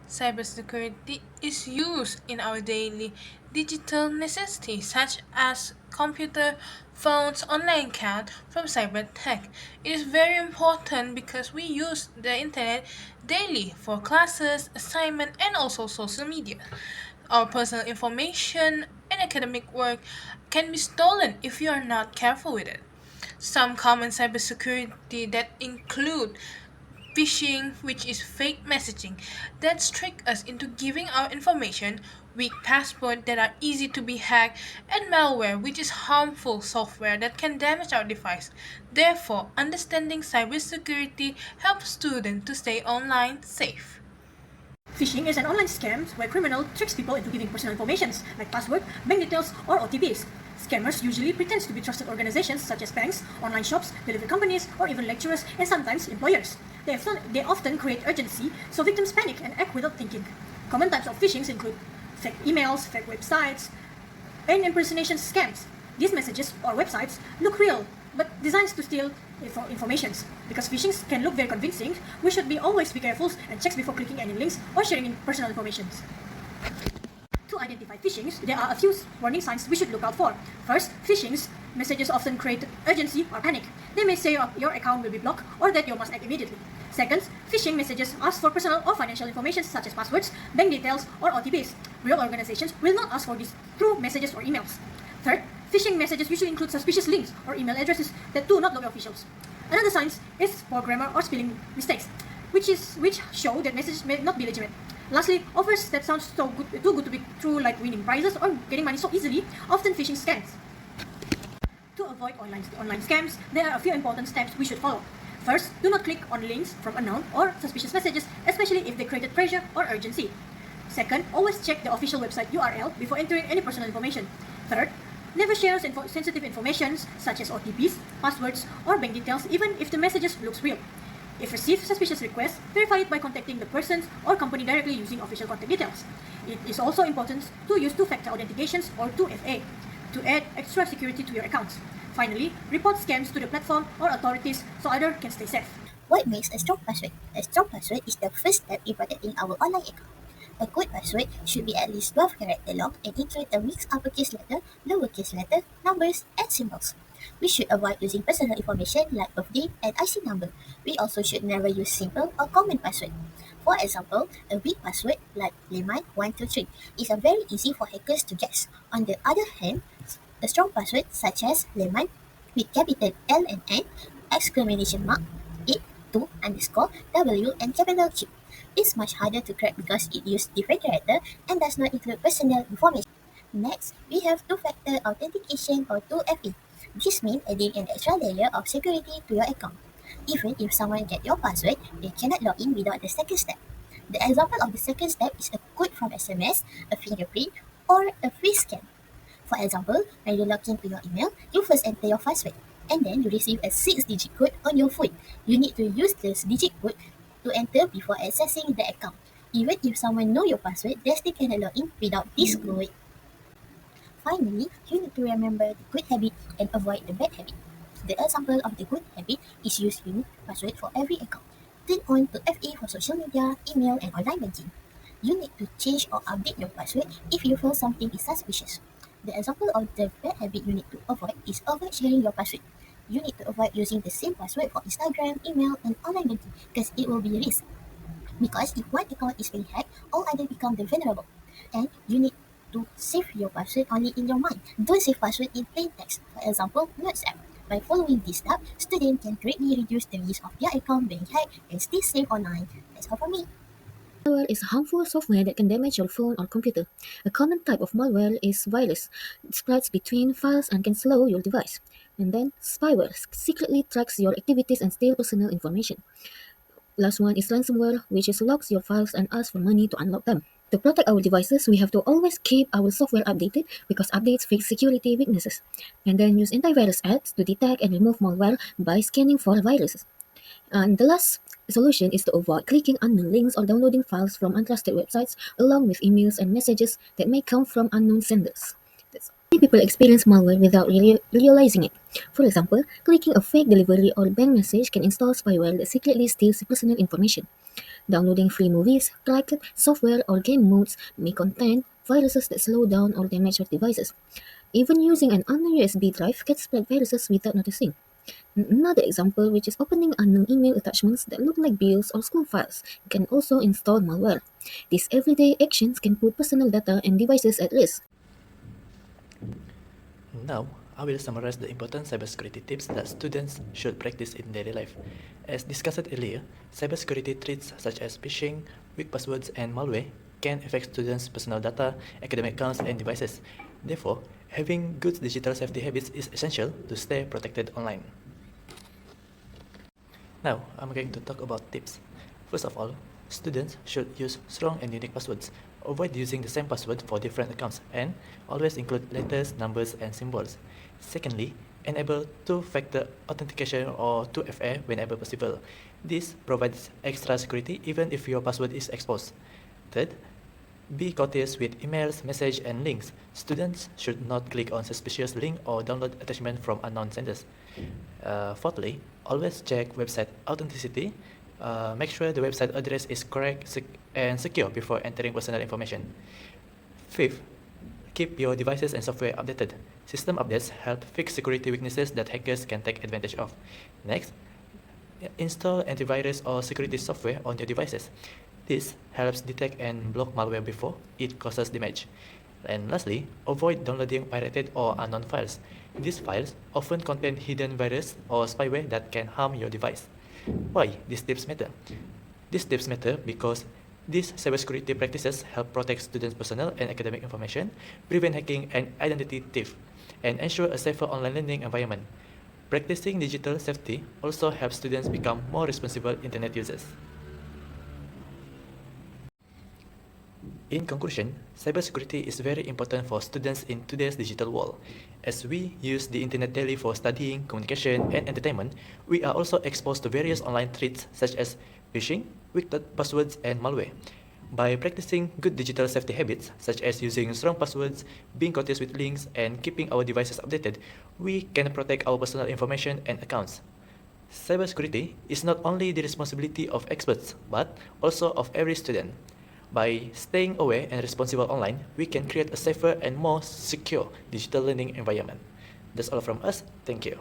Cybersecurity is used in our daily digital necessities such as computer, phones, online account from cyber tech. It is very important because we use the internet daily for classes, assignment, and also social media. Our personal information and academic work can be stolen if you are not careful with it. Some common cybersecurity that include phishing, which is fake messaging that trick us into giving our information, weak passwords that are easy to be hacked, and malware, which is harmful software that can damage our device. Therefore, understanding cybersecurity helps students to stay online safe. Phishing is an online scam where criminal tricks people into giving personal information like password, bank details, or OTPs. Scammers usually pretend to be trusted organizations such as banks, online shops, delivery companies, or even lecturers and sometimes employers. They often create urgency so victims panic and act without thinking. Common types of phishing include fake emails, fake websites, and impersonation scams. These messages or websites look real, but designed to steal information. Because phishing can look very convincing, we should always be careful and check before clicking any links or sharing personal information. To identify phishing, there are a few warning signs we should look out for. First, phishing messages often create urgency or panic. They may say your account will be blocked or that you must act immediately. Second, phishing messages ask for personal or financial information such as passwords, bank details, or OTPs. Real organizations will not ask for this through messages or emails. Third, phishing messages usually include suspicious links or email addresses that do not look official. Another sign is poor grammar or spelling mistakes, which show that messages may not be legitimate. Lastly, offers that sound too good to be true, like winning prizes or getting money so easily, often phishing scams. To avoid online scams, there are a few important steps we should follow. First, do not click on links from unknown or suspicious messages, especially if they created pressure or urgency. Second, always check the official website URL before entering any personal information. Third, never share sensitive information such as OTPs, passwords, or bank details even if the messages looks real. If received suspicious requests, verify it by contacting the person or company directly using official contact details. It is also important to use two-factor authentications or 2FA to add extra security to your accounts. Finally, report scams to the platform or authorities so others can stay safe. What makes a strong password? A strong password is the first step in protecting our online account. A good password should be at least 12 characters long and include a mixed uppercase letter, lowercase letter, numbers, and symbols. We should avoid using personal information like birthday and IC number. We also should never use simple or common password. For example, a weak password like lemon123 is a very easy for hackers to guess. On the other hand, a strong password such as lemon with capital L and N, exclamation mark, 82 underscore W and capital Q is much harder to crack because it uses different characters and does not include personal information. Next, we have two-factor authentication or 2FA. This means adding an extra layer of security to your account. Even if someone gets your password, they cannot log in without the second step. The example of the second step is a code from SMS, a fingerprint, or a free scan. For example, when you log into your email, you first enter your password, and then you receive a 6-digit code on your phone. You need to use this digit code to enter before accessing the account. Even if someone knows your password, they still cannot log in without this code. Finally, you need to remember the good habit and avoid the bad habit. The example of the good habit is use unique password for every account. Turn on to FA for social media, email, and online banking. You need to change or update your password if you feel something is suspicious. The example of the bad habit you need to avoid is avoid sharing your password. You need to avoid using the same password for Instagram, email, and online banking because it will be a risk. Because if one account is being hacked, all others become the vulnerable. And you need to save your password only in your mind. Don't save password in plain text. For example, Notes app. By following this step, students can greatly reduce the risk of their account being hacked and stay safe online. That's all from me. Malware is harmful software that can damage your phone or computer. A common type of malware is virus. It spreads between files and can slow your device. And then spyware secretly tracks your activities and steals personal information. Last one is ransomware, which is locks your files and asks for money to unlock them. To protect our devices, we have to always keep our software updated because updates fix security weaknesses. And then use antivirus ads to detect and remove malware by scanning for viruses. And the last solution is to avoid clicking unknown links or downloading files from untrusted websites, along with emails and messages that may come from unknown senders. That's all. Many people experience malware without realizing it. For example, clicking a fake delivery or bank message can install spyware that secretly steals personal information. Downloading free movies, cracked software, or game modes may contain viruses that slow down or damage your devices. Even using an unknown USB drive can spread viruses without noticing. Another example, which is opening unknown email attachments that look like bills or school files, can also install malware. These everyday actions can put personal data and devices at risk. Now, I will summarize the important cybersecurity tips that students should practice in daily life. As discussed earlier, cybersecurity threats such as phishing, weak passwords, and malware can affect students' personal data, academic accounts, and devices. Therefore, having good digital safety habits is essential to stay protected online. Now, I'm going to talk about tips. First of all, students should use strong and unique passwords. Avoid using the same password for different accounts and always include letters, numbers, and symbols. Secondly, enable two-factor authentication or 2FA whenever possible. This provides extra security even if your password is exposed. Third, be cautious with emails, messages, and links. Students should not click on suspicious links or download attachments from unknown senders. Fourthly, always check website authenticity. Make sure the website address is correct and secure before entering personal information. Fifth, keep your devices and software updated. System updates help fix security weaknesses that hackers can take advantage of. Next, install antivirus or security software on your devices. This helps detect and block malware before it causes damage. And lastly, avoid downloading pirated or unknown files. These files often contain hidden virus or spyware that can harm your device. Why these tips matter? These tips matter because these cybersecurity practices help protect students' personal and academic information, prevent hacking and identity theft, and ensure a safer online learning environment. Practicing digital safety also helps students become more responsible internet users. In conclusion, cybersecurity is very important for students in today's digital world. As we use the internet daily for studying, communication, and entertainment, we are also exposed to various online threats such as phishing, weak passwords, and malware. By practicing good digital safety habits, such as using strong passwords, being cautious with links, and keeping our devices updated, we can protect our personal information and accounts. Cybersecurity is not only the responsibility of experts, but also of every student. By staying aware and responsible online, we can create a safer and more secure digital learning environment. That's all from us. Thank you.